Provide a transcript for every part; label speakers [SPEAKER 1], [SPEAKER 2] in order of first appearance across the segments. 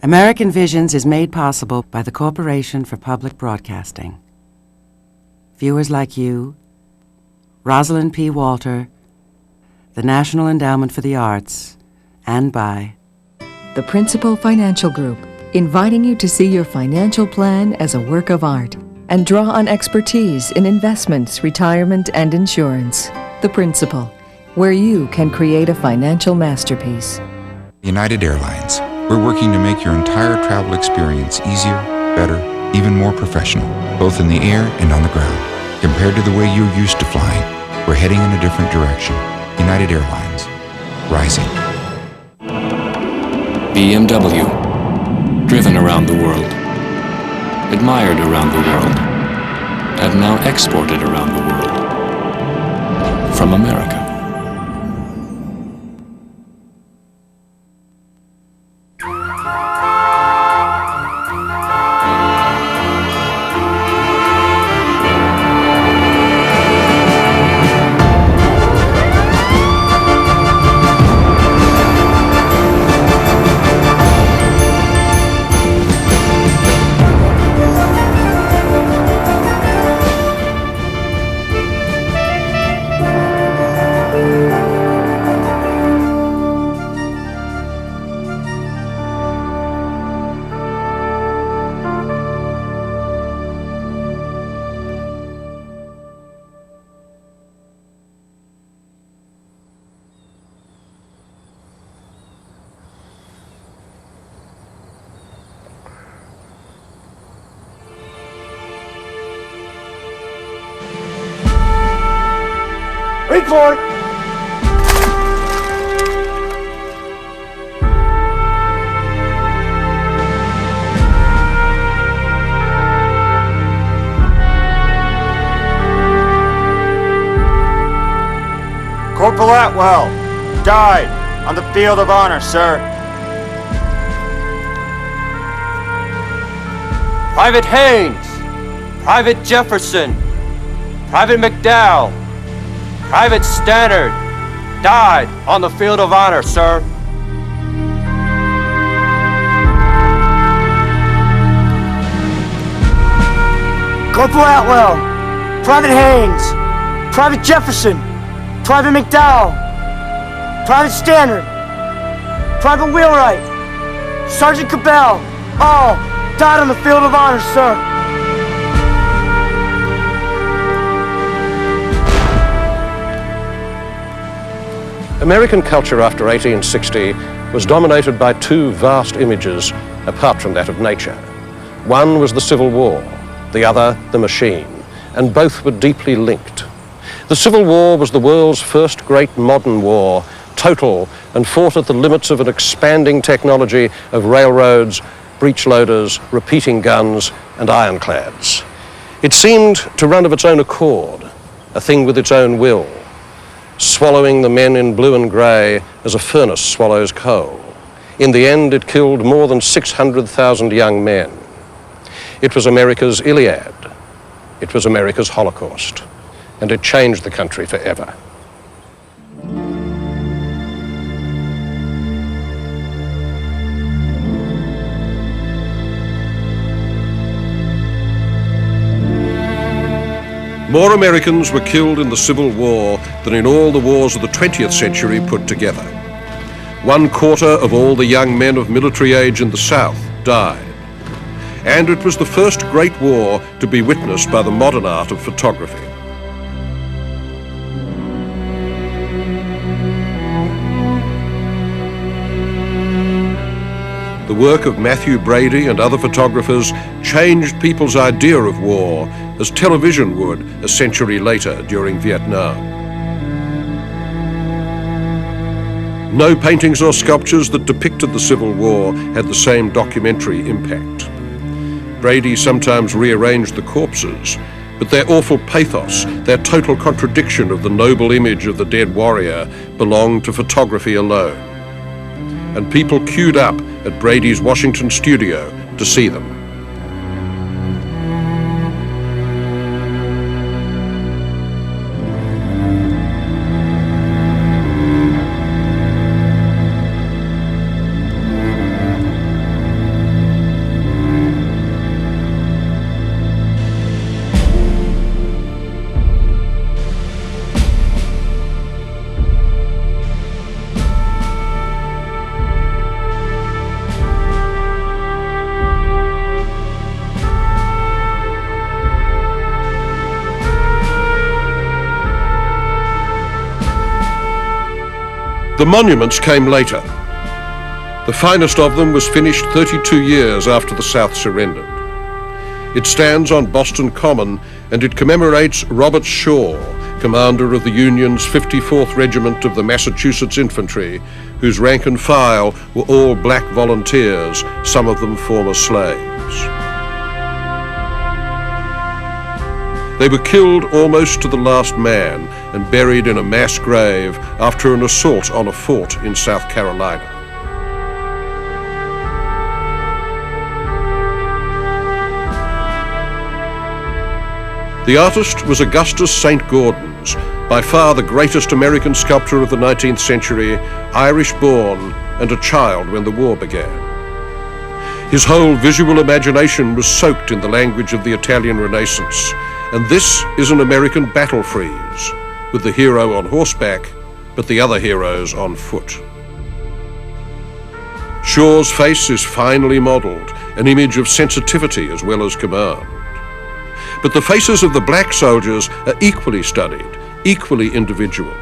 [SPEAKER 1] American Visions is made possible by the Corporation for Public Broadcasting. Viewers like you, Rosalind P. Walter, the National Endowment for the Arts, and by
[SPEAKER 2] the Principal Financial Group, inviting you to see your financial plan as a work of art and draw on expertise in investments, retirement, and insurance. The Principal, where you can create a financial masterpiece.
[SPEAKER 3] United Airlines. We're working to make your entire travel experience easier, better, even more professional, both in the air and on the ground. Compared to the way you're used to flying, we're heading in a different direction. United Airlines. Rising.
[SPEAKER 4] BMW. Driven around the world. Admired around the world. And now exported around the world. From America.
[SPEAKER 5] Reach for it!
[SPEAKER 6] Corporal Atwell died on the field of honor, sir. Private Haynes, Private Jefferson, Private McDowell, Private Stannard died on the field of honor, sir.
[SPEAKER 5] Corporal Atwell, Private Haynes, Private Jefferson, Private McDowell, Private Stannard, Private Wheelwright, Sergeant Cabell, all died on the field of honor, sir.
[SPEAKER 7] American culture after 1860 was dominated by two vast images apart from that of nature. One was the Civil War, the other the machine, and both were deeply linked. The Civil War was the world's first great modern war, total and fought at the limits of an expanding technology of railroads, breech loaders, repeating guns, and ironclads. It seemed to run of its own accord, a thing with its own will, swallowing the men in blue and grey as a furnace swallows coal. In the end, it killed more than 600,000 young men. It was America's Iliad. It was America's Holocaust. And it changed the country forever.
[SPEAKER 8] More Americans were killed in the Civil War than in all the wars of the 20th century put together. 1/4 of all the young men of military age in the South died. And it was the first great war to be witnessed by the modern art of photography. The work of Matthew Brady and other photographers changed people's idea of war, as television would a century later during Vietnam. No paintings or sculptures that depicted the Civil War had the same documentary impact. Brady sometimes rearranged the corpses, but their awful pathos, their total contradiction of the noble image of the dead warrior, belonged to photography alone. And people queued up at Brady's Washington studio to see them. The monuments came later. The finest of them was finished 32 years after the South surrendered. It stands on Boston Common, and it commemorates Robert Shaw, commander of the Union's 54th Regiment of the Massachusetts Infantry, whose rank and file were all black volunteers, some of them former slaves. They were killed almost to the last man and buried in a mass grave after an assault on a fort in South Carolina. The artist was Augustus St. Gaudens, by far the greatest American sculptor of the 19th century, Irish-born and a child when the war began. His whole visual imagination was soaked in the language of the Italian Renaissance, and this is an American battle frieze, with the hero on horseback, but the other heroes on foot. Shaw's face is finely modelled, an image of sensitivity as well as command. But the faces of the black soldiers are equally studied, equally individual,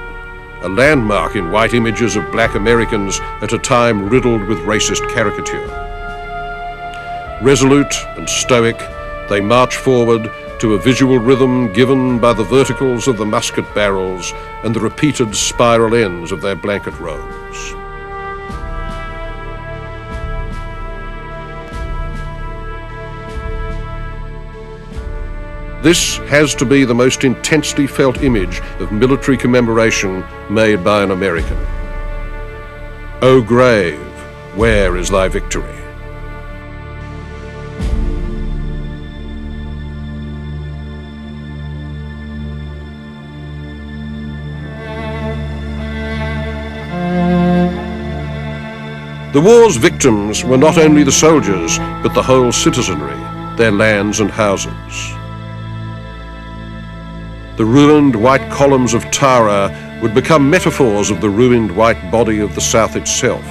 [SPEAKER 8] a landmark in white images of black Americans at a time riddled with racist caricature. Resolute and stoic, they march forward to a visual rhythm given by the verticals of the musket barrels and the repeated spiral ends of their blanket robes. This has to be the most intensely felt image of military commemoration made by an American. O grave, where is thy victory? The war's victims were not only the soldiers, but the whole citizenry, their lands and houses. The ruined white columns of Tara would become metaphors of the ruined white body of the South itself.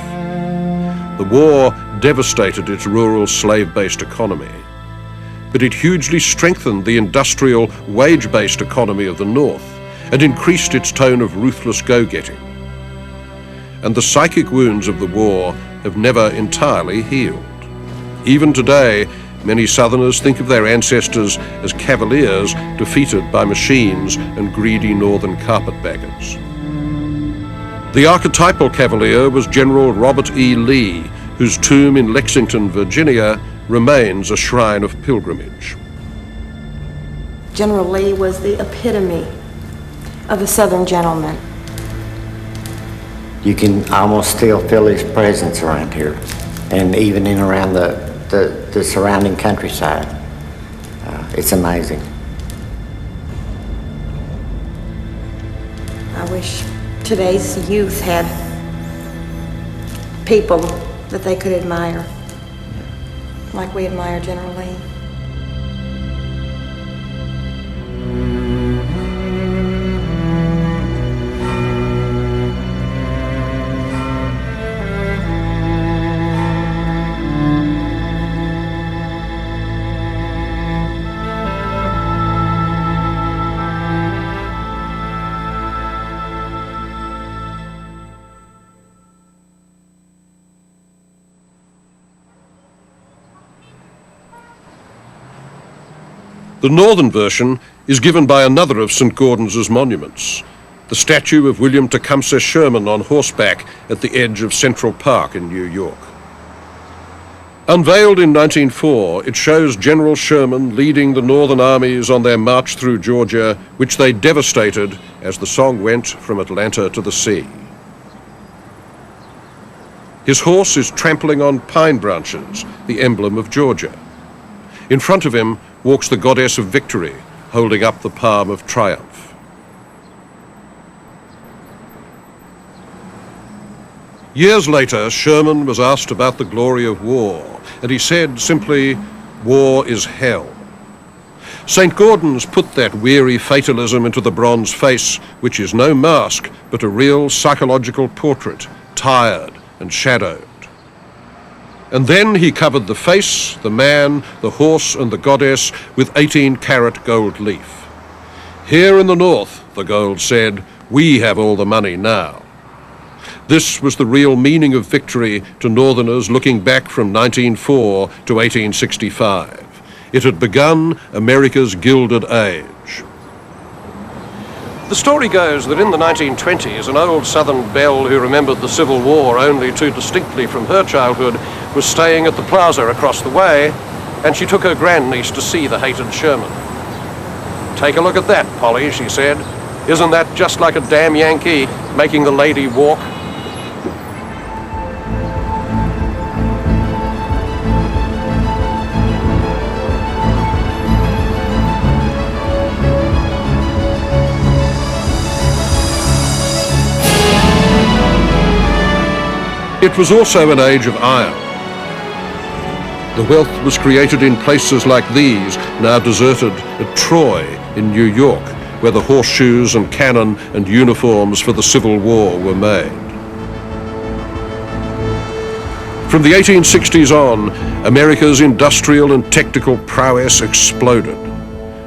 [SPEAKER 8] The war devastated its rural slave-based economy, but it hugely strengthened the industrial, wage-based economy of the North and increased its tone of ruthless go-getting. And the psychic wounds of the war have never entirely healed. Even today, many Southerners think of their ancestors as cavaliers defeated by machines and greedy northern carpetbaggers. The archetypal cavalier was General Robert E. Lee, whose tomb in Lexington, Virginia, remains a shrine of pilgrimage.
[SPEAKER 9] General Lee was the epitome of a Southern gentleman.
[SPEAKER 10] You can almost still feel his presence around here, and even in around the surrounding countryside. It's amazing.
[SPEAKER 9] I wish today's youth had people that they could admire, like we admire General Lee.
[SPEAKER 8] The northern version is given by another of St. Gaudens's monuments, the statue of William Tecumseh Sherman on horseback at the edge of Central Park in New York. Unveiled in 1904, it shows General Sherman leading the northern armies on their march through Georgia, which they devastated as the song went from Atlanta to the sea. His horse is trampling on pine branches, the emblem of Georgia. In front of him walks the goddess of victory, holding up the palm of triumph. Years later, Sherman was asked about the glory of war, and he said simply, "War is hell." St. Gaudens put that weary fatalism into the bronze face, which is no mask, but a real psychological portrait, tired and shadowed. And then he covered the face, the man, the horse, and the goddess with 18-karat gold leaf. "Here in the north," the gold said, "we have all the money now." This was the real meaning of victory to Northerners looking back from 1904 to 1865. It had begun America's Gilded Age. The story goes that in the 1920s, an old Southern belle who remembered the Civil War only too distinctly from her childhood was staying at the plaza across the way, and she took her grandniece to see the hated Sherman. "Take a look at that, Polly," she said. "Isn't that just like a damn Yankee making the lady walk?" It was also an age of iron. The wealth was created in places like these, now deserted, at Troy in New York, where the horseshoes and cannon and uniforms for the Civil War were made. From the 1860s on, America's industrial and technical prowess exploded.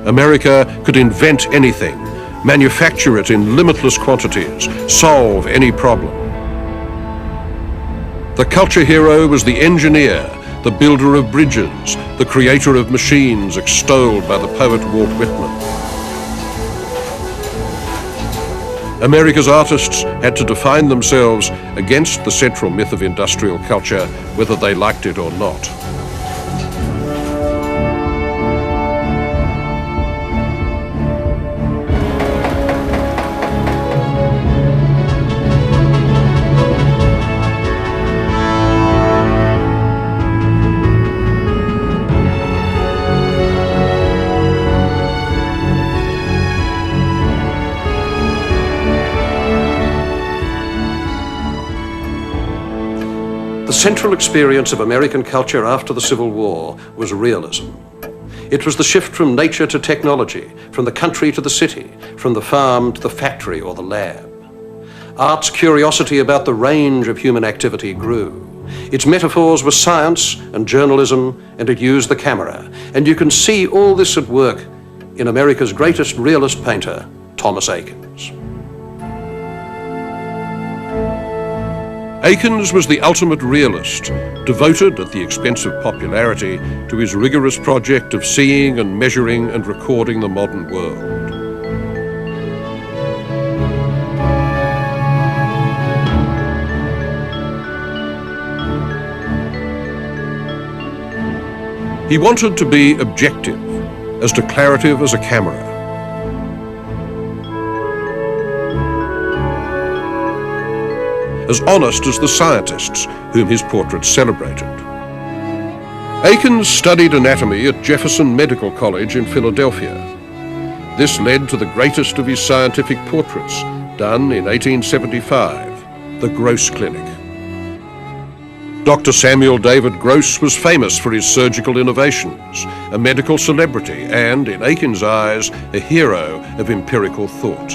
[SPEAKER 8] America could invent anything, manufacture it in limitless quantities, solve any problem. The culture hero was the engineer, the builder of bridges, the creator of machines extolled by the poet Walt Whitman. America's artists had to define themselves against the central myth of industrial culture, whether they liked it or not. The central experience of American culture after the Civil War was realism. It was the shift from nature to technology, from the country to the city, from the farm to the factory or the lab. Art's curiosity about the range of human activity grew. Its metaphors were science and journalism, and it used the camera. And you can see all this at work in America's greatest realist painter, Thomas Eakins. Eakins was the ultimate realist, devoted at the expense of popularity to his rigorous project of seeing and measuring and recording the modern world. He wanted to be objective, as declarative as a camera. As honest as the scientists whom his portraits celebrated. Eakins studied anatomy at Jefferson Medical College in Philadelphia. This led to the greatest of his scientific portraits, done in 1875, the Gross Clinic. Dr. Samuel David Gross was famous for his surgical innovations, a medical celebrity and, in Eakins' eyes, a hero of empirical thought.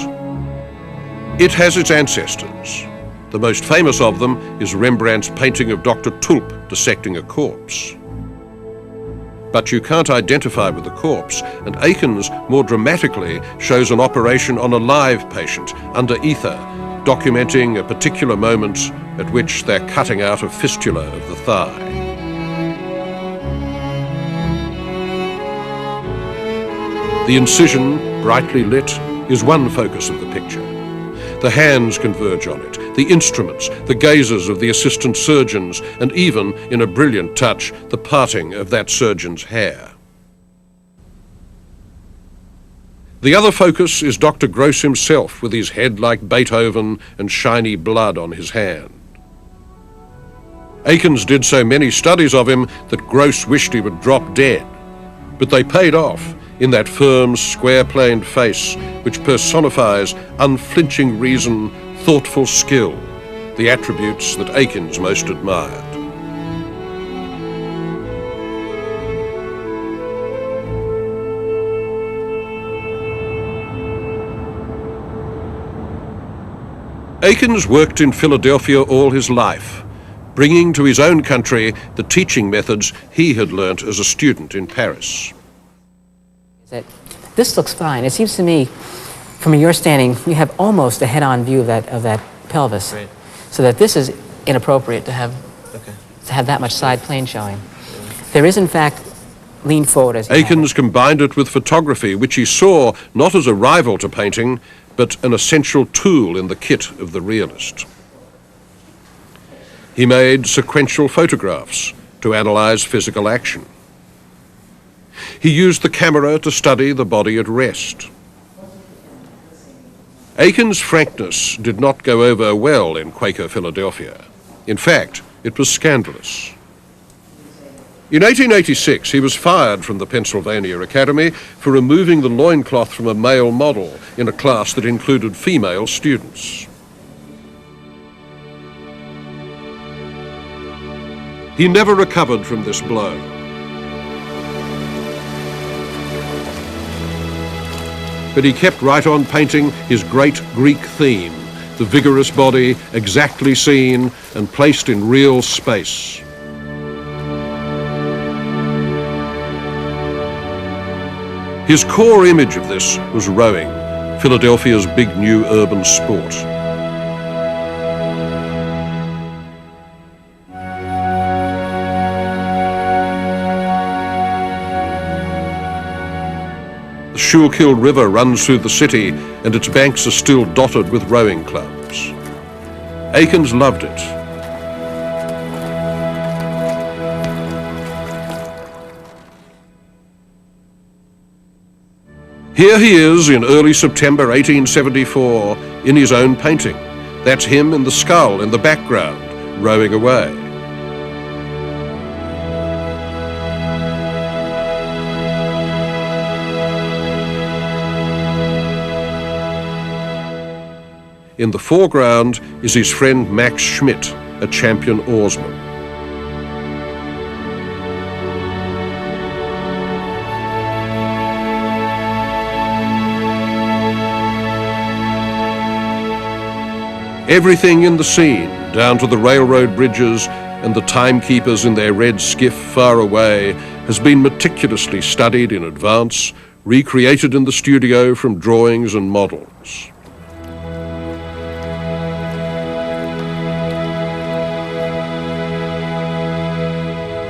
[SPEAKER 8] It has its ancestors. The most famous of them is Rembrandt's painting of Dr. Tulp dissecting a corpse. But you can't identify with the corpse, and Eakins more dramatically shows an operation on a live patient under ether, documenting a particular moment at which they're cutting out a fistula of the thigh. The incision, brightly lit, is one focus of the picture. The hands converge on it, the instruments, the gazes of the assistant surgeons, and even, in a brilliant touch, the parting of that surgeon's hair. The other focus is Dr. Gross himself, with his head like Beethoven and shiny blood on his hand. Eakins did so many studies of him that Gross wished he would drop dead, but they paid off in that firm, square-planed face which personifies unflinching reason, thoughtful skill, the attributes that Eakins most admired. Eakins worked in Philadelphia all his life, bringing to his own country the teaching methods he had learnt as a student in Paris.
[SPEAKER 11] This looks fine. It seems to me, from your standing, you have almost a head-on view of that pelvis. Right. So that this is inappropriate to have that much side plane showing. There is, in fact, lean forward as
[SPEAKER 8] Akins combined it with photography, which he saw not as a rival to painting, but an essential tool in the kit of the realist. He made sequential photographs to analyze physical action. He used the camera to study the body at rest. Akins' frankness did not go over well in Quaker Philadelphia. In fact, it was scandalous. In 1886, he was fired from the Pennsylvania Academy for removing the loincloth from a male model in a class that included female students. He never recovered from this blow. But he kept right on painting his great Greek theme, the vigorous body exactly seen and placed in real space. His core image of this was rowing, Philadelphia's big new urban sport. The Schuylkill River runs through the city, and its banks are still dotted with rowing clubs. Akins loved it. Here he is in early September 1874 in his own painting. That's him in the scull in the background, rowing away. In the foreground is his friend Max Schmidt, a champion oarsman. Everything in the scene, down to the railroad bridges and the timekeepers in their red skiff far away, has been meticulously studied in advance, recreated in the studio from drawings and models.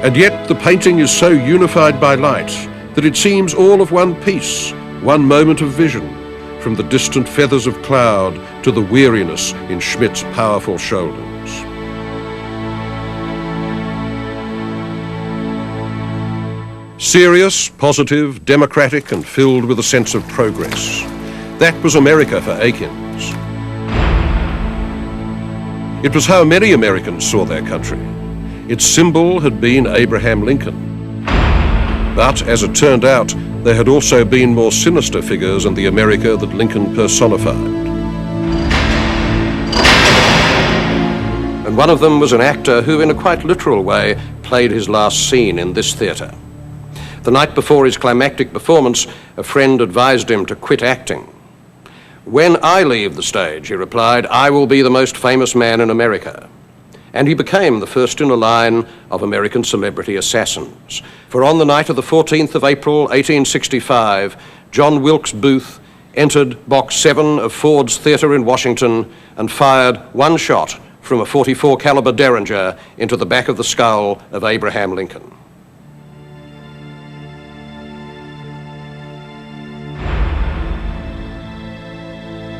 [SPEAKER 8] And yet the painting is so unified by light that it seems all of one piece, one moment of vision, from the distant feathers of cloud to the weariness in Schmidt's powerful shoulders. Serious, positive, democratic, and filled with a sense of progress. That was America for Akins. It was how many Americans saw their country. Its symbol had been Abraham Lincoln. But, as it turned out, there had also been more sinister figures in the America that Lincoln personified. And one of them was an actor who, in a quite literal way, played his last scene in this theatre. The night before his climactic performance, a friend advised him to quit acting. "When I leave the stage," he replied, "I will be the most famous man in America." And he became the first in a line of American celebrity assassins. For on the night of the 14th of April, 1865, John Wilkes Booth entered Box 7 of Ford's Theatre in Washington and fired one shot from a .44 caliber Derringer into the back of the skull of Abraham Lincoln.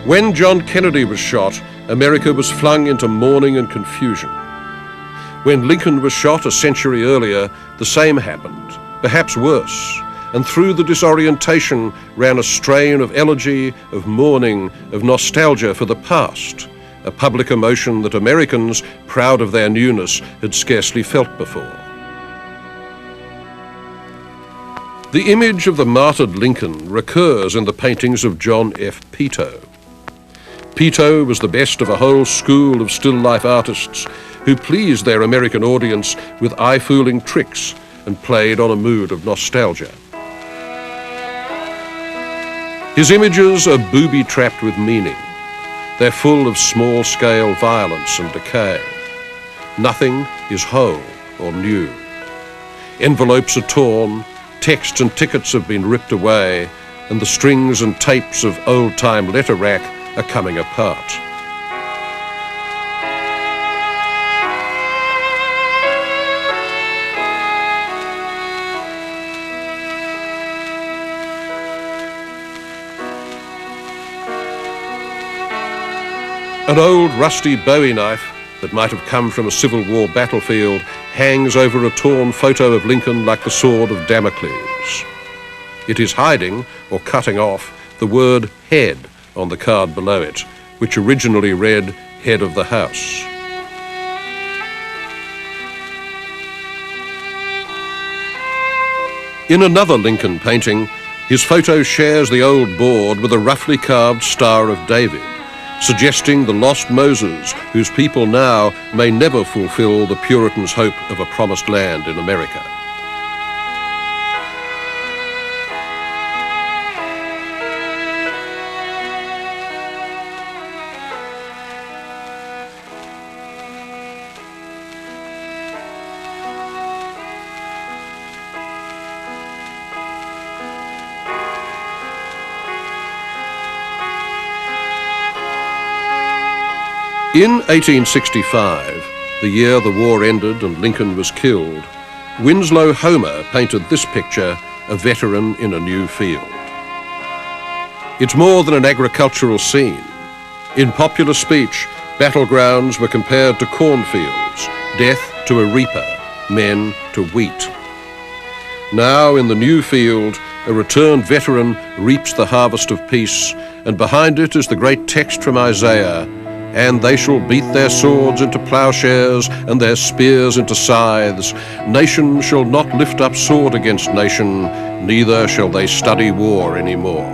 [SPEAKER 8] When John Kennedy was shot, America was flung into mourning and confusion. When Lincoln was shot a century earlier, the same happened, perhaps worse, and through the disorientation ran a strain of elegy, of mourning, of nostalgia for the past, a public emotion that Americans, proud of their newness, had scarcely felt before. The image of the martyred Lincoln recurs in the paintings of John F. Peto. Peto was the best of a whole school of still-life artists who pleased their American audience with eye-fooling tricks and played on a mood of nostalgia. His images are booby-trapped with meaning. They're full of small-scale violence and decay. Nothing is whole or new. Envelopes are torn, texts and tickets have been ripped away, and the strings and tapes of old-time letter rack are coming apart. An old rusty Bowie knife that might have come from a Civil War battlefield hangs over a torn photo of Lincoln like the sword of Damocles. It is hiding, or cutting off, the word head on the card below it, which originally read head of the house. In another Lincoln painting, his photo shares the old board with a roughly carved Star of David, suggesting the lost Moses whose people now may never fulfill the Puritans' hope of a promised land in America. In 1865, the year the war ended and Lincoln was killed, Winslow Homer painted this picture, A Veteran in a New Field. It's more than an agricultural scene. In popular speech, battlegrounds were compared to cornfields, death to a reaper, men to wheat. Now, in the new field, a returned veteran reaps the harvest of peace, and behind it is the great text from Isaiah, "And they shall beat their swords into plowshares and their spears into scythes. Nation shall not lift up sword against nation, neither shall they study war any more."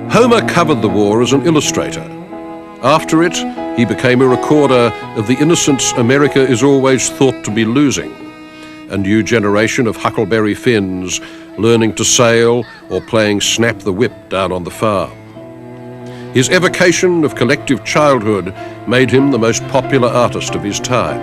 [SPEAKER 8] Homer covered the war as an illustrator. After it, he became a recorder of the innocence America is always thought to be losing. A new generation of Huckleberry Finns learning to sail or playing snap the whip down on the farm. His evocation of collective childhood made him the most popular artist of his time.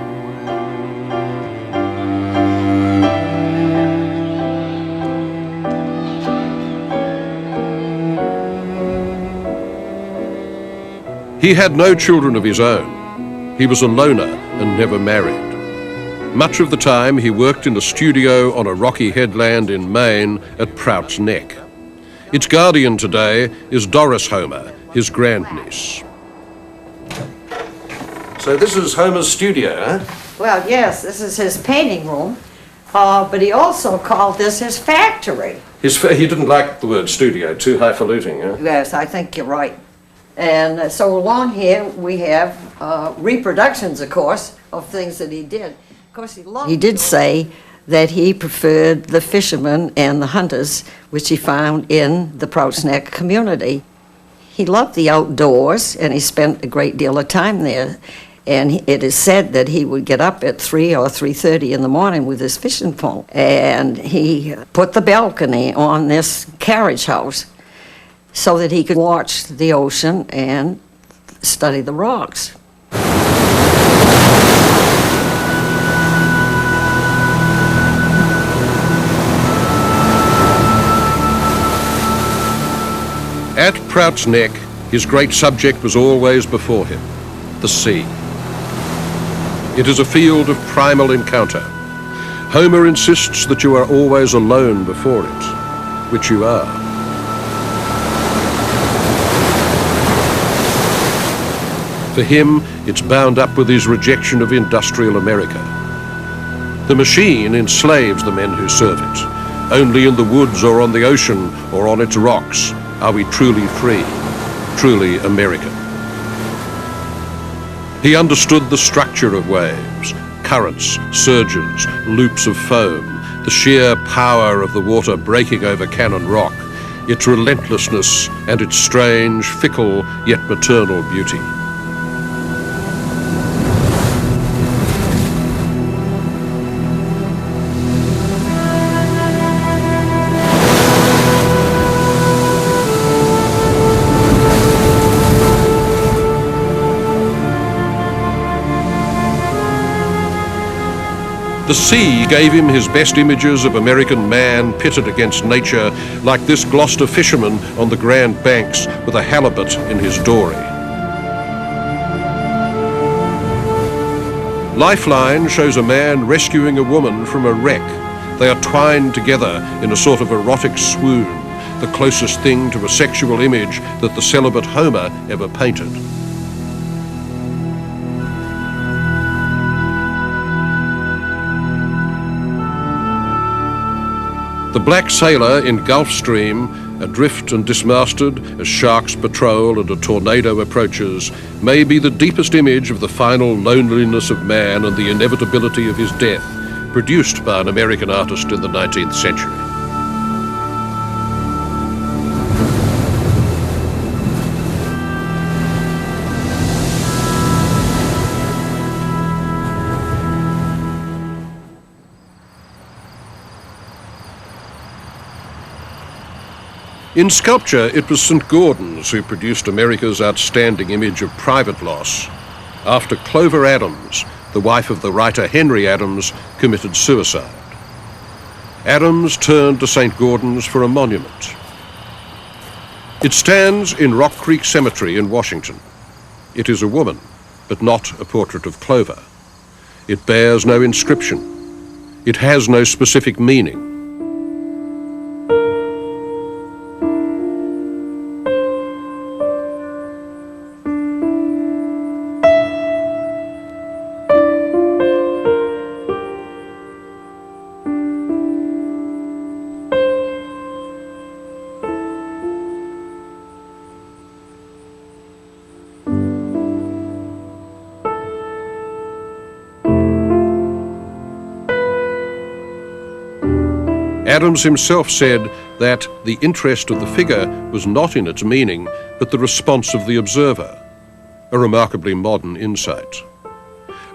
[SPEAKER 8] He had no children of his own. He was a loner and never married. Much of the time he worked in a studio on a rocky headland in Maine at Prout's Neck. Its guardian today is Doris Homer, his grandniece. So this is Homer's studio, huh?
[SPEAKER 12] Well, yes, this is his painting room, but he also called this his factory.
[SPEAKER 8] He didn't like the word studio, too highfalutin, huh?
[SPEAKER 12] Yes, I think you're right. And so along here we have reproductions, of course, of things that he did. Of course, he did say that he preferred the fishermen and the hunters, which he found in the Prout's Neck community. He loved the outdoors, and he spent a great deal of time there. And it is said that he would get up at 3 or 3:30 in the morning with his fishing pole, and he put the balcony on this carriage house so that he could watch the ocean and study the rocks.
[SPEAKER 8] At Prout's Neck, his great subject was always before him, the sea. It is a field of primal encounter. Homer insists that you are always alone before it, which you are. For him, it's bound up with his rejection of industrial America. The machine enslaves the men who serve it. Only in the woods or on the ocean or on its rocks are we truly free, truly American. He understood the structure of waves, currents, surges, loops of foam, the sheer power of the water breaking over Cannon Rock, its relentlessness and its strange, fickle, yet maternal beauty. The sea gave him his best images of American man pitted against nature, like this Gloucester fisherman on the Grand Banks with a halibut in his dory. Lifeline shows a man rescuing a woman from a wreck. They are twined together in a sort of erotic swoon, the closest thing to a sexual image that the celibate Homer ever painted. The black sailor in Gulf Stream, adrift and dismasted as sharks patrol and a tornado approaches, may be the deepest image of the final loneliness of man and the inevitability of his death, produced by an American artist in the 19th century. In sculpture, it was St. Gaudens who produced America's outstanding image of private loss, after Clover Adams, the wife of the writer Henry Adams, committed suicide. Adams turned to St. Gaudens for a monument. It stands in Rock Creek Cemetery in Washington. It is a woman, but not a portrait of Clover. It bears no inscription. It has no specific meaning. Adams himself said that the interest of the figure was not in its meaning, but the response of the observer, a remarkably modern insight.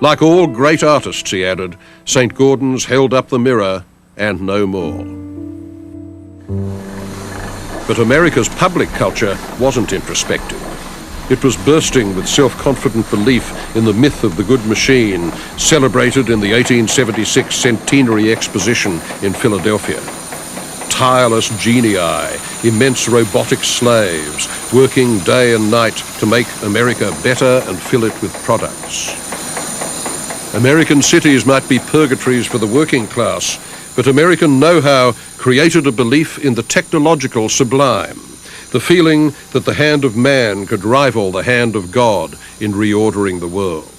[SPEAKER 8] Like all great artists, he added, St. Gaudens held up the mirror and no more. But America's public culture wasn't introspective. It was bursting with self-confident belief in the myth of the good machine, celebrated in the 1876 Centenary Exposition in Philadelphia. Tireless genii, immense robotic slaves, working day and night to make America better and fill it with products. American cities might be purgatories for the working class, but American know-how created a belief in the technological sublime, the feeling that the hand of man could rival the hand of God in reordering the world.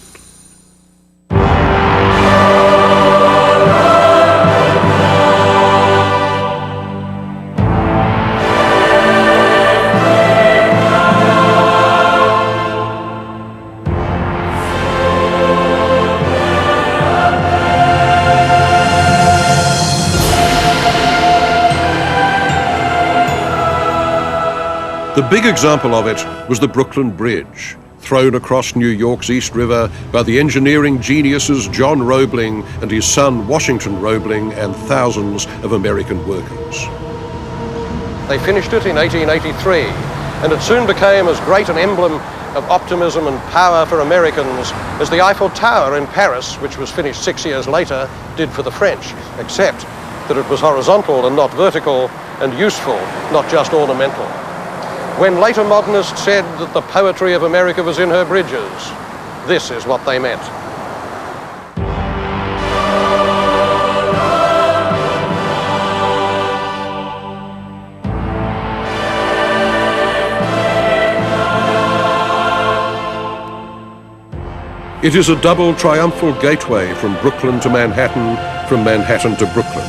[SPEAKER 8] The big example of it was the Brooklyn Bridge, thrown across New York's East River by the engineering geniuses John Roebling and his son Washington Roebling and thousands of American workers. They finished it in 1883, and it soon became as great an emblem of optimism and power for Americans as the Eiffel Tower in Paris, which was finished 6 years later, did for the French, except that it was horizontal and not vertical, and useful, not just ornamental. When later modernists said that the poetry of America was in her bridges, this is what they meant. It is a double triumphal gateway from Brooklyn to Manhattan, from Manhattan to Brooklyn.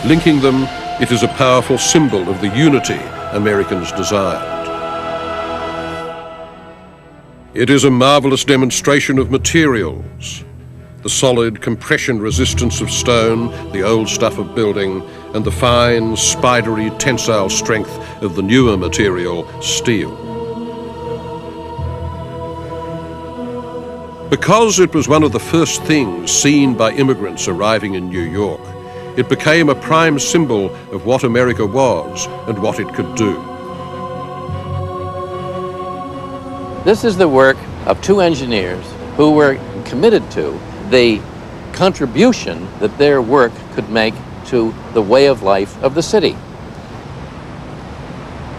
[SPEAKER 8] Linking them, it is a powerful symbol of the unity Americans desired. It is a marvelous demonstration of materials, the solid compression resistance of stone, the old stuff of building, and the fine, spidery, tensile strength of the newer material, steel. Because it was one of the first things seen by immigrants arriving in New York, it became a prime symbol of what America was and what it could do.
[SPEAKER 13] This is the work of two engineers who were committed to the contribution that their work could make to the way of life of the city.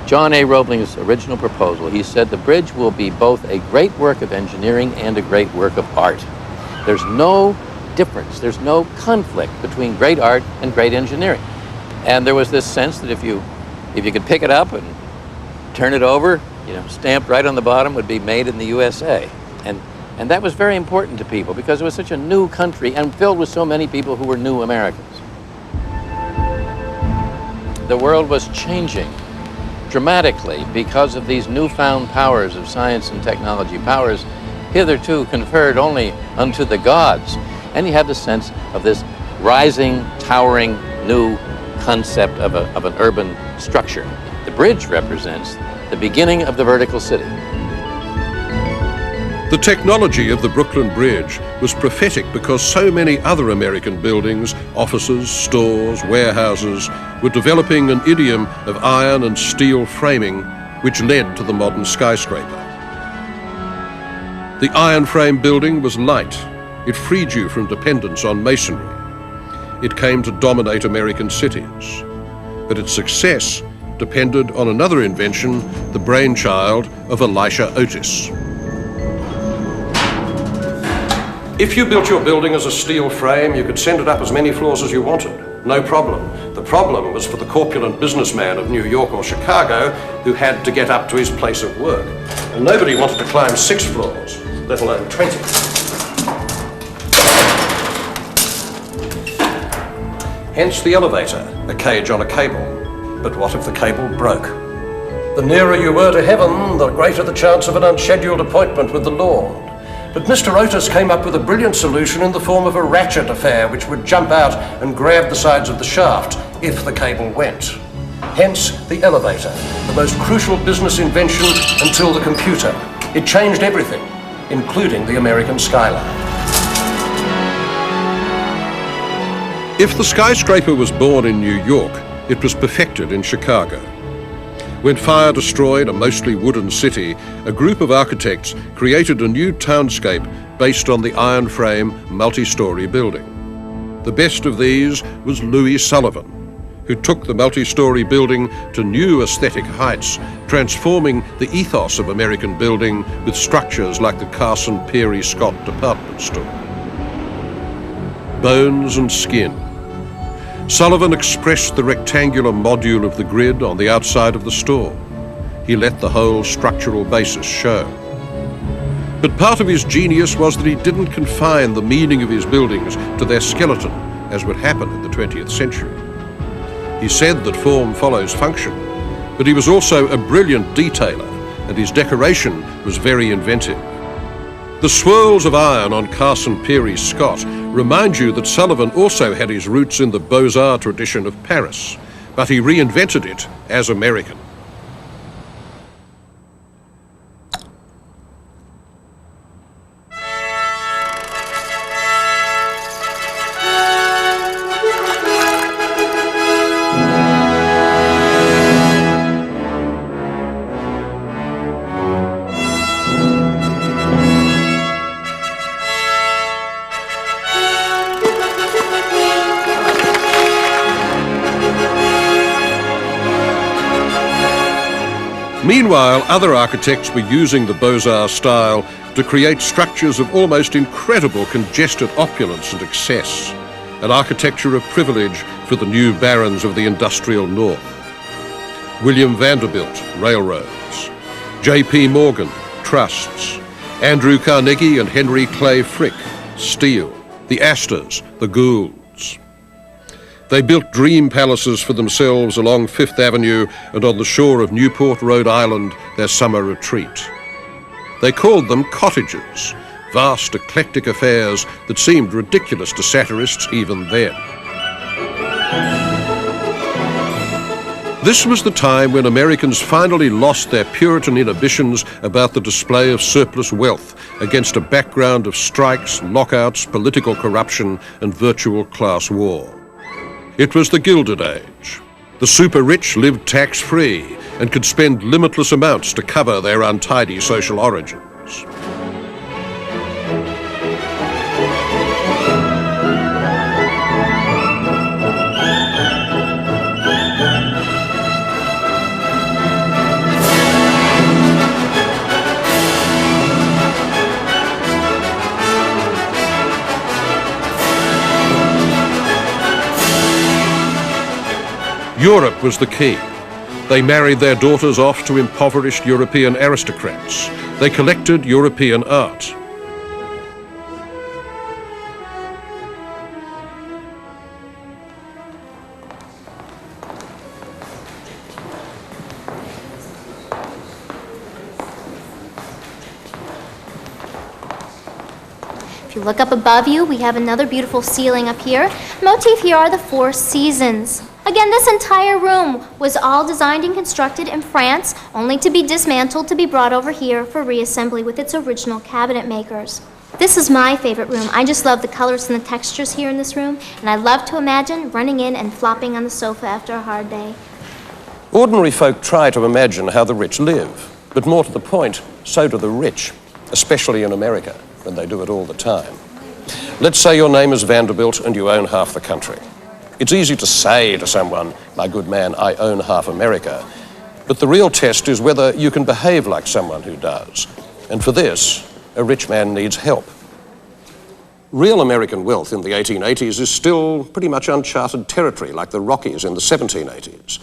[SPEAKER 13] John A. Roebling's original proposal, he said the bridge will be both a great work of engineering and a great work of art. There's no difference, there's no conflict between great art and great engineering. And there was this sense that if you if you could pick it up and turn it over, stamped right on the bottom would be made in the USA. And that was very important to people because it was such a new country and filled with so many people who were new Americans. The world was changing dramatically because of these newfound powers of science and technology, powers hitherto conferred only unto the gods. And you have the sense of this rising, towering, new concept of an urban structure. The bridge represents the beginning of the vertical city.
[SPEAKER 8] The technology of the Brooklyn Bridge was prophetic because so many other American buildings, offices, stores, warehouses, were developing an idiom of iron and steel framing which led to the modern skyscraper. The iron frame building was light. It freed you from dependence on masonry. It came to dominate American cities. But its success depended on another invention, the brainchild of Elisha Otis. If you built your building as a steel frame, you could send it up as many floors as you wanted. No problem. The problem was for the corpulent businessman of New York or Chicago who had to get up to his place of work. And nobody wanted to climb 6 floors, let alone 20. Hence the elevator, a cage on a cable. But what if the cable broke? The nearer you were to heaven, the greater the chance of an unscheduled appointment with the Lord. But Mr. Otis came up with a brilliant solution in the form of a ratchet affair which would jump out and grab the sides of the shaft if the cable went. Hence the elevator, the most crucial business invention until the computer. It changed everything, including the American skyline. If the skyscraper was born in New York, it was perfected in Chicago. When fire destroyed a mostly wooden city, a group of architects created a new townscape based on the iron frame multi-story building. The best of these was Louis Sullivan, who took the multi-story building to new aesthetic heights, transforming the ethos of American building with structures like the Carson Peary Scott department store. Bones and skin. Sullivan expressed the rectangular module of the grid on the outside of the store. He let the whole structural basis show. But part of his genius was that he didn't confine the meaning of his buildings to their skeleton, as would happen in the 20th century. He said that form follows function, but he was also a brilliant detailer, and his decoration was very inventive. The swirls of iron on Carson Peary Scott remind you that Sullivan also had his roots in the Beaux-Arts tradition of Paris, but he reinvented it as American. Meanwhile, other architects were using the Beaux-Arts style to create structures of almost incredible congested opulence and excess, an architecture of privilege for the new barons of the industrial north. William Vanderbilt, railroads. J.P. Morgan, trusts. Andrew Carnegie and Henry Clay Frick, steel. The Astors, the Goulds. They built dream palaces for themselves along Fifth Avenue and on the shore of Newport, Rhode Island, their summer retreat. They called them cottages, vast eclectic affairs that seemed ridiculous to satirists even then. This was the time when Americans finally lost their Puritan inhibitions about the display of surplus wealth against a background of strikes, lockouts, political corruption, and virtual class war. It was the Gilded Age. The super-rich lived tax-free and could spend limitless amounts to cover their untidy social origins. Europe was the key. They married their daughters off to impoverished European aristocrats. They collected European art.
[SPEAKER 14] If you look up above you, we have another beautiful ceiling up here. The motif here are the 4 seasons. Again, this entire room was all designed and constructed in France, only to be dismantled to be brought over here for reassembly with its original cabinet makers. This is my favorite room. I just love the colors and the textures here in this room, and I love to imagine running in and flopping on the sofa after a hard day.
[SPEAKER 7] Ordinary folk try to imagine how the rich live, but more to the point, so do the rich, especially in America, and they do it all the time. Let's say your name is Vanderbilt and you own half the country. It's easy to say to someone, my good man, I own half America, but the real test is whether you can behave like someone who does. And for this, a rich man needs help. Real American wealth in the 1880s is still pretty much uncharted territory, like the Rockies in the 1780s.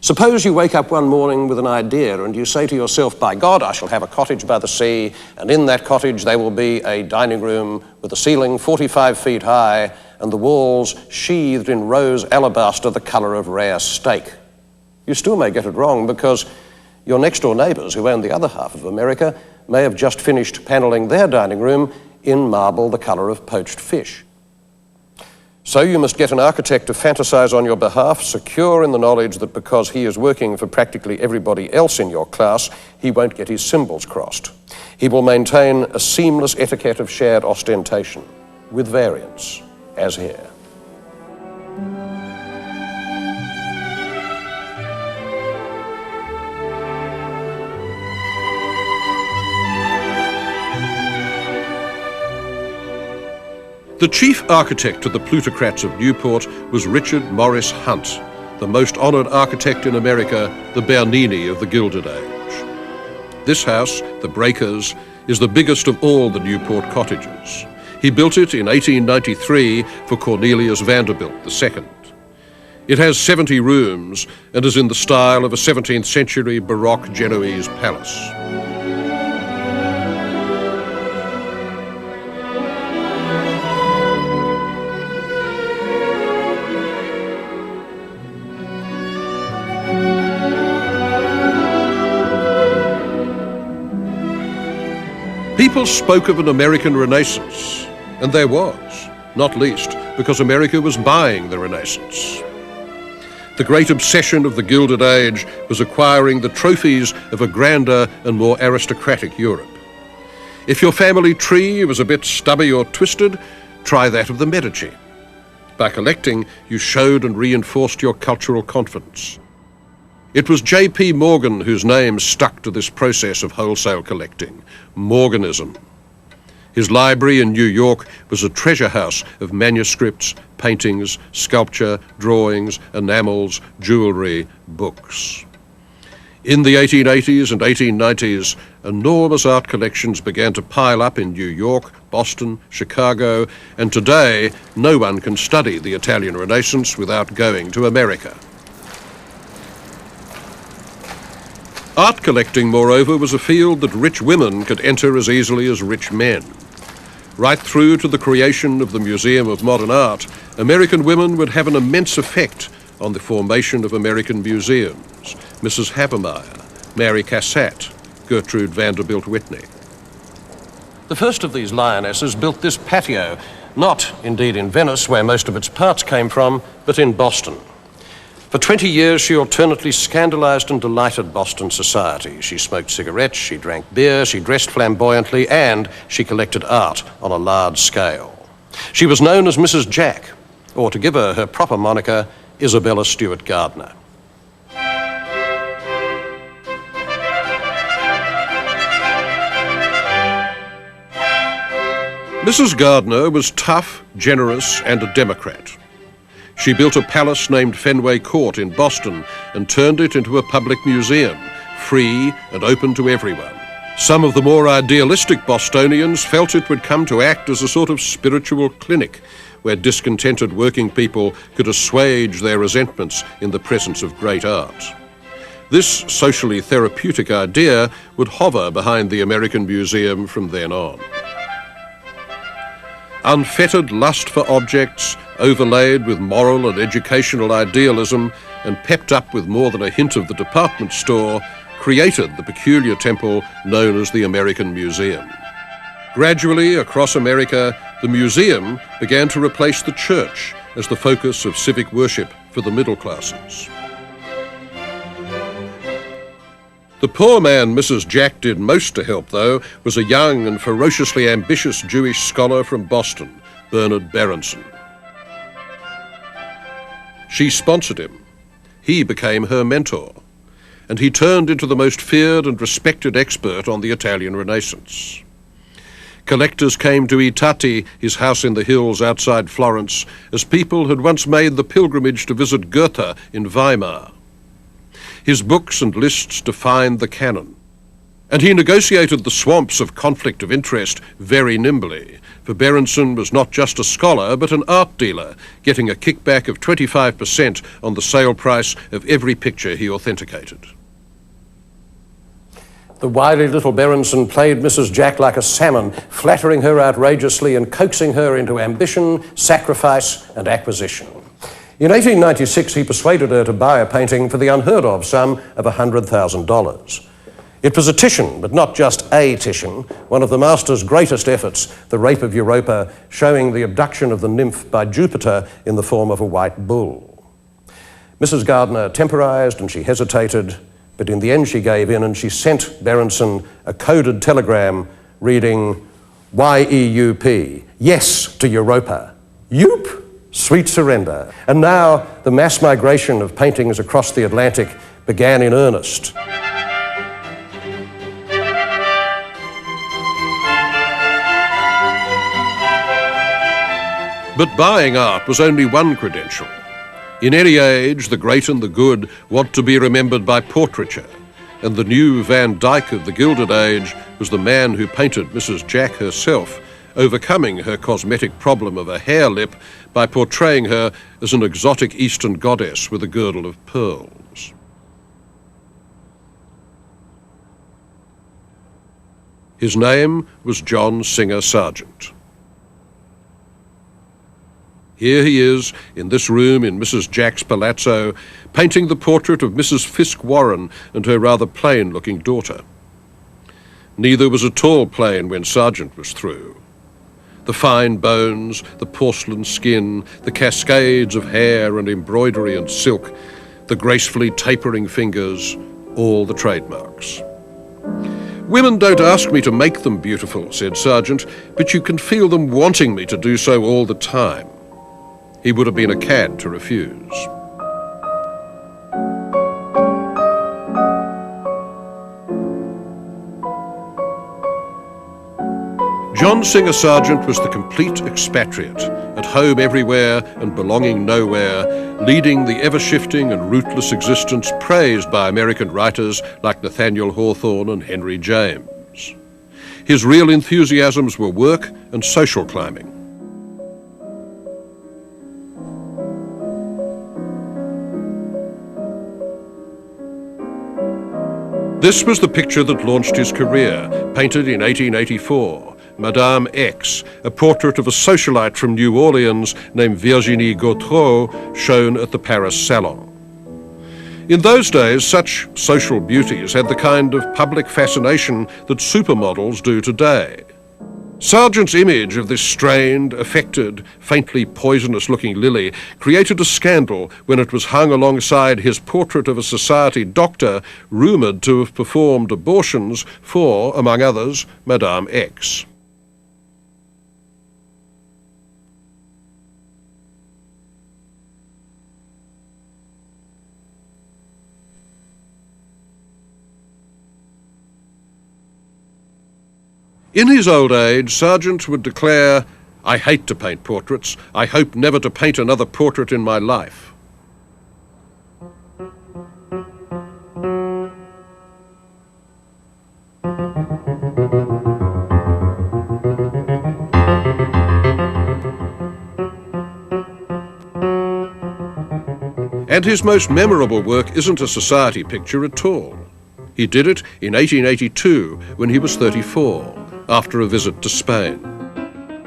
[SPEAKER 7] Suppose you wake up one morning with an idea and you say to yourself, by God, I shall have a cottage by the sea, and in that cottage there will be a dining room with a ceiling 45 feet high and the walls sheathed in rose alabaster the colour of rare steak. You still may get it wrong because your next-door neighbours who own the other half of America may have just finished panelling their dining room in marble the colour of poached fish. So you must get an architect to fantasize on your behalf, secure in the knowledge that because he is working for practically everybody else in your class, he won't get his symbols crossed. He will maintain a seamless etiquette of shared ostentation, with variance, as here.
[SPEAKER 8] The chief architect of the plutocrats of Newport was Richard Morris Hunt, the most honoured architect in America, the Bernini of the Gilded Age. This house, the Breakers, is the biggest of all the Newport cottages. He built it in 1893 for Cornelius Vanderbilt II. It has 70 rooms and is in the style of a 17th century Baroque Genoese palace. People spoke of an American Renaissance, and there was, not least because America was buying the Renaissance. The great obsession of the Gilded Age was acquiring the trophies of a grander and more aristocratic Europe. If your family tree was a bit stubby or twisted, try that of the Medici. By collecting, you showed and reinforced your cultural confidence. It was J.P. Morgan whose name stuck to this process of wholesale collecting, Morganism. His library in New York was a treasure house of manuscripts, paintings, sculpture, drawings, enamels, jewellery, books. In the 1880s and 1890s, enormous art collections began to pile up in New York, Boston, Chicago, and today no one can study the Italian Renaissance without going to America. Art collecting, moreover, was a field that rich women could enter as easily as rich men. Right through to the creation of the Museum of Modern Art, American women would have an immense effect on the formation of American museums. Mrs. Habermeyer, Mary Cassatt, Gertrude Vanderbilt Whitney. The first of these lionesses built this patio, not indeed in Venice, where most of its parts came from, but in Boston. For 20 years, she alternately scandalized and delighted Boston society. She smoked cigarettes, she drank beer, she dressed flamboyantly, and she collected art on a large scale. She was known as Mrs. Jack, or to give her her proper moniker, Isabella Stewart Gardner. Mrs. Gardner was tough, generous, and a Democrat. She built a palace named Fenway Court in Boston and turned it into a public museum, free and open to everyone. Some of the more idealistic Bostonians felt it would come to act as a sort of spiritual clinic where discontented working people could assuage their resentments in the presence of great art. This socially therapeutic idea would hover behind the American Museum from then on. Unfettered lust for objects, overlaid with moral and educational idealism, and pepped up with more than a hint of the department store, created the peculiar temple known as the American Museum. Gradually, across America, the museum began to replace the church as the focus of civic worship for the middle classes. The poor man Mrs. Jack did most to help, though, was a young and ferociously ambitious Jewish scholar from Boston, Bernard Berenson. She sponsored him. He became her mentor, and he turned into the most feared and respected expert on the Italian Renaissance. Collectors came to I Tatti, his house in the hills outside Florence, as people had once made the pilgrimage to visit Goethe in Weimar. His books and lists defined the canon, and he negotiated the swamps of conflict of interest very nimbly, for Berenson was not just a scholar but an art dealer, getting a kickback of 25% on the sale price of every picture he authenticated.
[SPEAKER 7] The wily little Berenson played Mrs. Jack like a salmon, flattering her outrageously and coaxing her into ambition, sacrifice and acquisition. In 1896, he persuaded her to buy a painting for the unheard-of sum of $100,000. It was a Titian, but not just a Titian, one of the master's greatest efforts, The Rape of Europa, showing the abduction of the nymph by Jupiter in the form of a white bull. Mrs. Gardner temporised and she hesitated, but in the end she gave in and she sent Berenson a coded telegram reading, YEUP, yes to Europa. Yoop! Sweet surrender. And now the mass migration of paintings across the Atlantic began in earnest.
[SPEAKER 8] But buying art was only one credential. In any age, the great and the good want to be remembered by portraiture, and the new Van Dyck of the Gilded Age was the man who painted Mrs. Jack herself, overcoming her cosmetic problem of a hair lip by portraying her as an exotic Eastern goddess with a girdle of pearls. His name was John Singer Sargent. Here he is, in this room in Mrs. Jack's palazzo, painting the portrait of Mrs. Fisk Warren and her rather plain-looking daughter. Neither was at all plain when Sargent was through. The fine bones, the porcelain skin, the cascades of hair and embroidery and silk, the gracefully tapering fingers, all the trademarks. Women don't ask me to make them beautiful, said Sargent, but you can feel them wanting me to do so all the time. He would have been a cad to refuse. John Singer Sargent was the complete expatriate, at home everywhere and belonging nowhere, leading the ever-shifting and rootless existence praised by American writers like Nathaniel Hawthorne and Henry James. His real enthusiasms were work and social climbing. This was the picture that launched his career, painted in 1884, Madame X, a portrait of a socialite from New Orleans named Virginie Gautreau, shown at the Paris Salon. In those days, such social beauties had the kind of public fascination that supermodels do today. Sargent's image of this strained, affected, faintly poisonous-looking lily created a scandal when it was hung alongside his portrait of a society doctor rumoured to have performed abortions for, among others, Madame X. In his old age, Sargent would declare, "I hate to paint portraits. I hope never to paint another portrait in my life." And his most memorable work isn't a society picture at all. He did it in 1882 when he was 34, after a visit to Spain.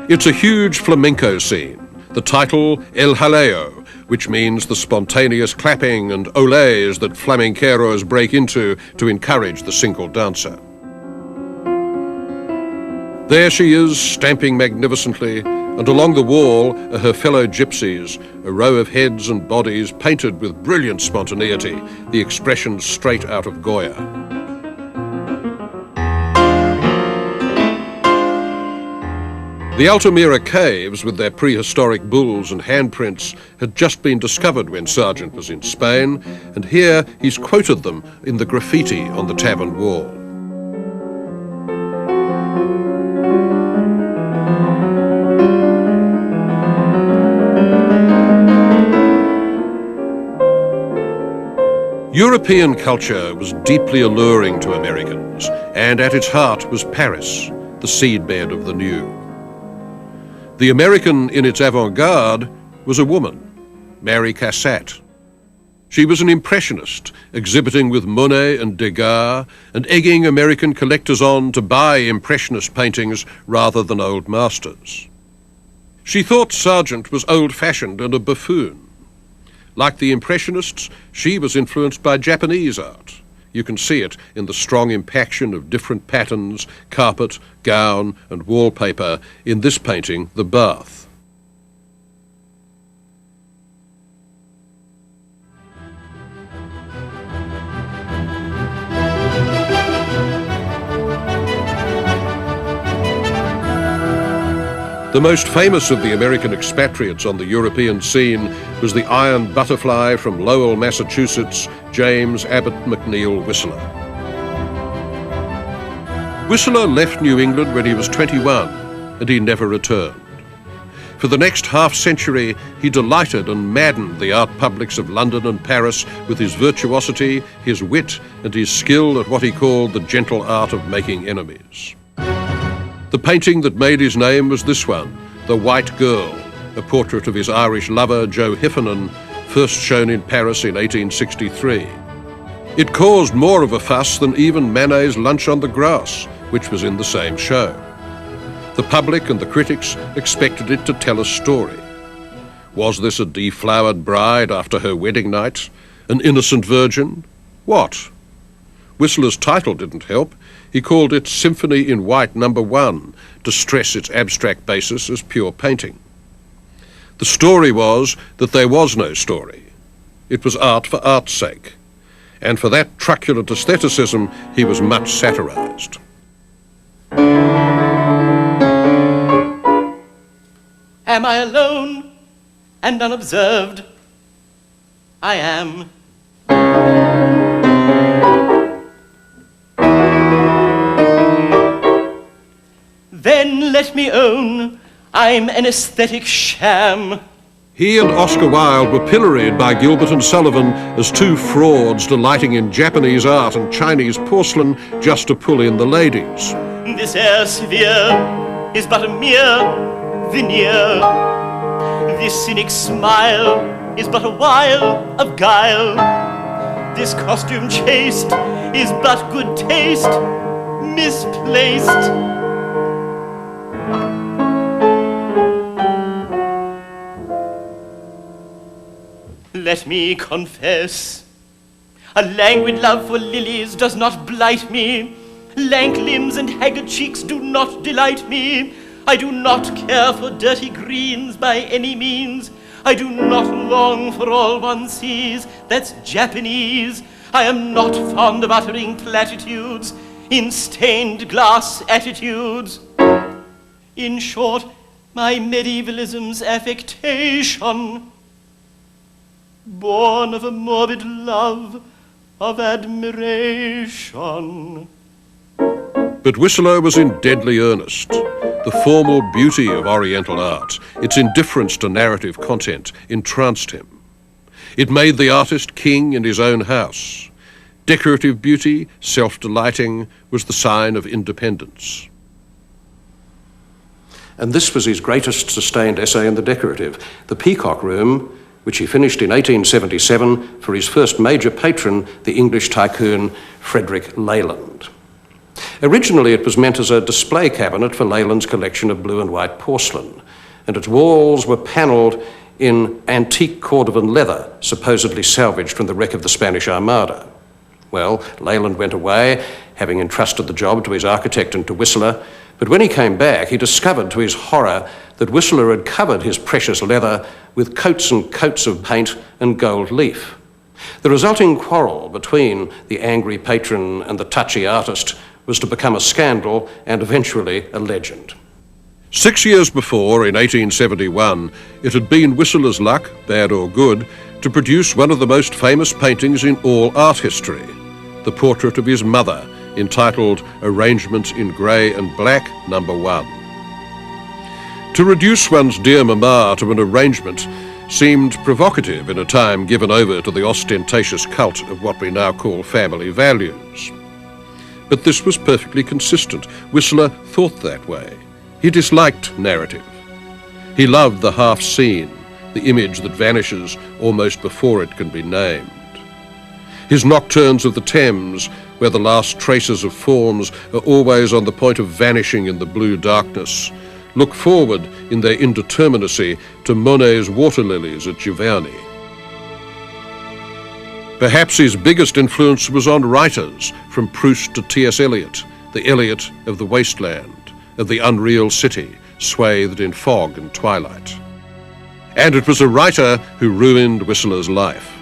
[SPEAKER 8] It's a huge flamenco scene, the title El Jaleo, which means the spontaneous clapping and olés that flamenqueros break into to encourage the single dancer. There she is, stamping magnificently, and along the wall are her fellow gypsies, a row of heads and bodies painted with brilliant spontaneity, the expression straight out of Goya. The Altamira caves, with their prehistoric bulls and handprints, had just been discovered when Sargent was in Spain, and here he's quoted them in the graffiti on the tavern wall. European culture was deeply alluring to Americans, and at its heart was Paris, the seedbed of the new. The American in its avant-garde was a woman, Mary Cassatt. She was an impressionist, exhibiting with Monet and Degas, and egging American collectors on to buy impressionist paintings rather than old masters. She thought Sargent was old-fashioned and a buffoon. Like the Impressionists, she was influenced by Japanese art. You can see it in the strong impaction of different patterns, carpet, gown, and wallpaper in this painting, The Bath. The most famous of the American expatriates on the European scene was the iron butterfly from Lowell, Massachusetts, James Abbott McNeill Whistler. Whistler left New England when he was 21, and he never returned. For the next half-century, he delighted and maddened the art publics of London and Paris with his virtuosity, his wit, and his skill at what he called the gentle art of making enemies. The painting that made his name was this one, The White Girl, a portrait of his Irish lover, Joe Heffernan, first shown in Paris in 1863. It caused more of a fuss than even Manet's Lunch on the Grass, which was in the same show. The public and the critics expected it to tell a story. Was this a deflowered bride after her wedding night? An innocent virgin? What? Whistler's title didn't help. He called it Symphony in White No. 1 to stress its abstract basis as pure painting. The story was that there was no story. It was art for art's sake. And for that truculent aestheticism, he was much satirized.
[SPEAKER 15] Am I alone and unobserved? I am. Then let me own I'm an aesthetic sham.
[SPEAKER 8] He and Oscar Wilde were pilloried by Gilbert and Sullivan as two frauds delighting in Japanese art and Chinese porcelain just to pull in the ladies.
[SPEAKER 15] This air severe is but a mere veneer. This cynic smile is but a wile of guile. This costume chaste is but good taste misplaced. Let me confess, a languid love for lilies does not blight me. Lank limbs and haggard cheeks do not delight me. I do not care for dirty greens by any means. I do not long for all one sees that's Japanese. I am not fond of uttering platitudes in stained glass attitudes. In short, my medievalism's affectation, born of a morbid love of admiration.
[SPEAKER 8] But Whistler was in deadly earnest. The formal beauty of Oriental art, its indifference to narrative content, entranced him. It made the artist king in his own house. Decorative beauty, self-delighting, was the sign of independence. And this was his greatest sustained essay in the decorative, The Peacock Room,
[SPEAKER 7] which he finished in 1877 for his first major patron, the English tycoon Frederick Leyland. Originally, it was meant as a display cabinet for Leyland's collection of blue and white porcelain, and its walls were panelled in antique Cordovan leather, supposedly salvaged from the wreck of the Spanish Armada. Well, Leyland went away, having entrusted the job to his architect and to Whistler, but when he came back, he discovered to his horror that Whistler had covered his precious leather with coats and coats of paint and gold leaf. The resulting quarrel between the angry patron and the touchy artist was to become a scandal and eventually a legend.
[SPEAKER 8] 6 years before, in 1871, it had been Whistler's luck, bad or good, to produce one of the most famous paintings in all art history, the portrait of his mother, entitled Arrangements in Grey and Black, No. 1. To reduce one's dear mamma to an arrangement seemed provocative in a time given over to the ostentatious cult of what we now call family values. But this was perfectly consistent. Whistler thought that way. He disliked narrative. He loved the half-seen, the image that vanishes almost before it can be named. His nocturnes of the Thames, where the last traces of forms are always on the point of vanishing in the blue darkness, look forward in their indeterminacy to Monet's water lilies at Giverny. Perhaps his biggest influence was on writers, from Proust to T.S. Eliot, the Eliot of the wasteland, of the unreal city, swathed in fog and twilight. And it was a writer who ruined Whistler's life.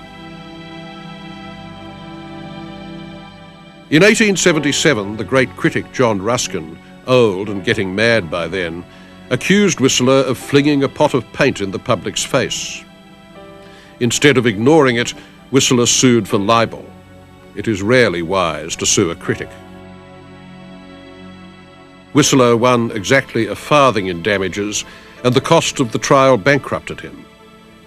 [SPEAKER 8] In 1877, the great critic John Ruskin, old and getting mad by then, accused Whistler of flinging a pot of paint in the public's face. Instead of ignoring it, Whistler sued for libel. It is rarely wise to sue a critic. Whistler won exactly a farthing in damages, and the cost of the trial bankrupted him.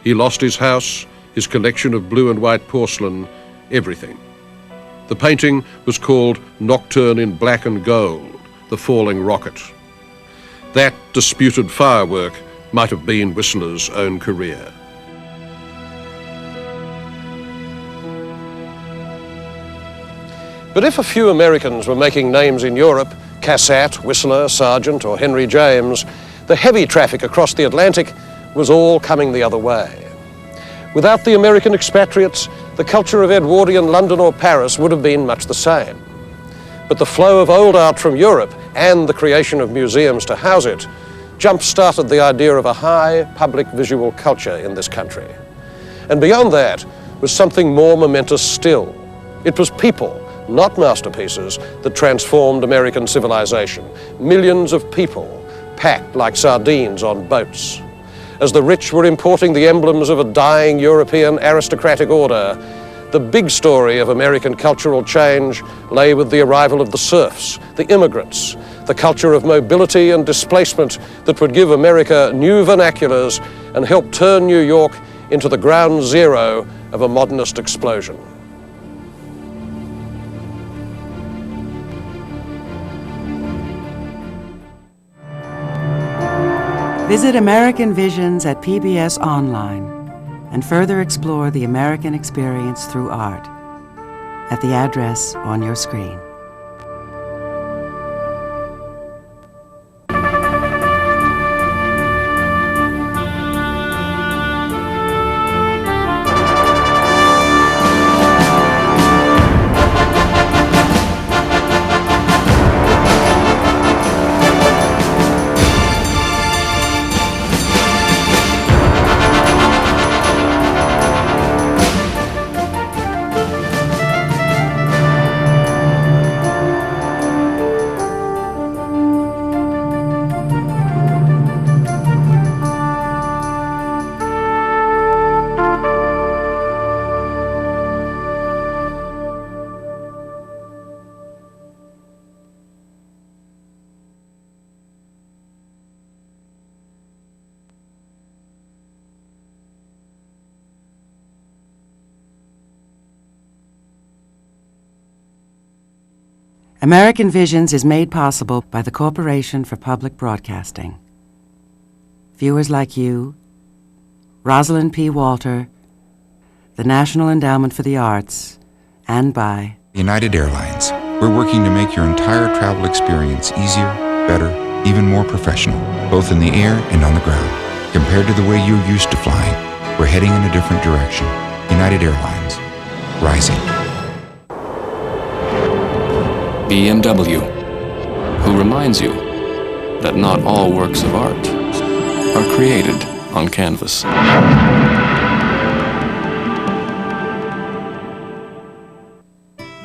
[SPEAKER 8] He lost his house, his collection of blue and white porcelain, everything. The painting was called Nocturne in Black and Gold, The Falling Rocket. That disputed firework might have been Whistler's own career.
[SPEAKER 7] But if a few Americans were making names in Europe, Cassatt, Whistler, Sargent, or Henry James, the heavy traffic across the Atlantic was all coming the other way. Without the American expatriates, the culture of Edwardian London or Paris would have been much the same. But the flow of old art from Europe and the creation of museums to house it jump-started the idea of a high public visual culture in this country. And beyond that was something more momentous still. It was people, not masterpieces, that transformed American civilization. Millions of people packed like sardines on boats. As the rich were importing the emblems of a dying European aristocratic order, the big story of American cultural change lay with the arrival of the serfs, the immigrants, the culture of mobility and displacement that would give America new vernaculars and help turn New York into the ground zero of a modernist explosion.
[SPEAKER 1] Visit American Visions at PBS Online and further explore the American experience through art at the address on your screen. American Visions is made possible by the Corporation for Public Broadcasting. Viewers like you, Rosalind P. Walter, the National Endowment for the Arts, and by
[SPEAKER 3] United Airlines. We're working to make your entire travel experience easier, better, even more professional, both in the air and on the ground. Compared to the way you're used to flying, we're heading in a different direction. United Airlines. Rising.
[SPEAKER 4] BMW, who reminds you that not all works of art are created on canvas.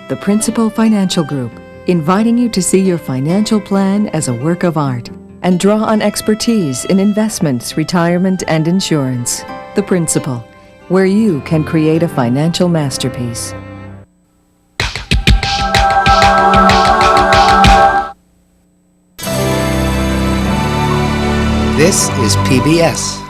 [SPEAKER 2] The Principal Financial Group, inviting you to see your financial plan as a work of art and draw on expertise in investments, retirement, and insurance. The Principal, where you can create a financial masterpiece.
[SPEAKER 16] This is PBS.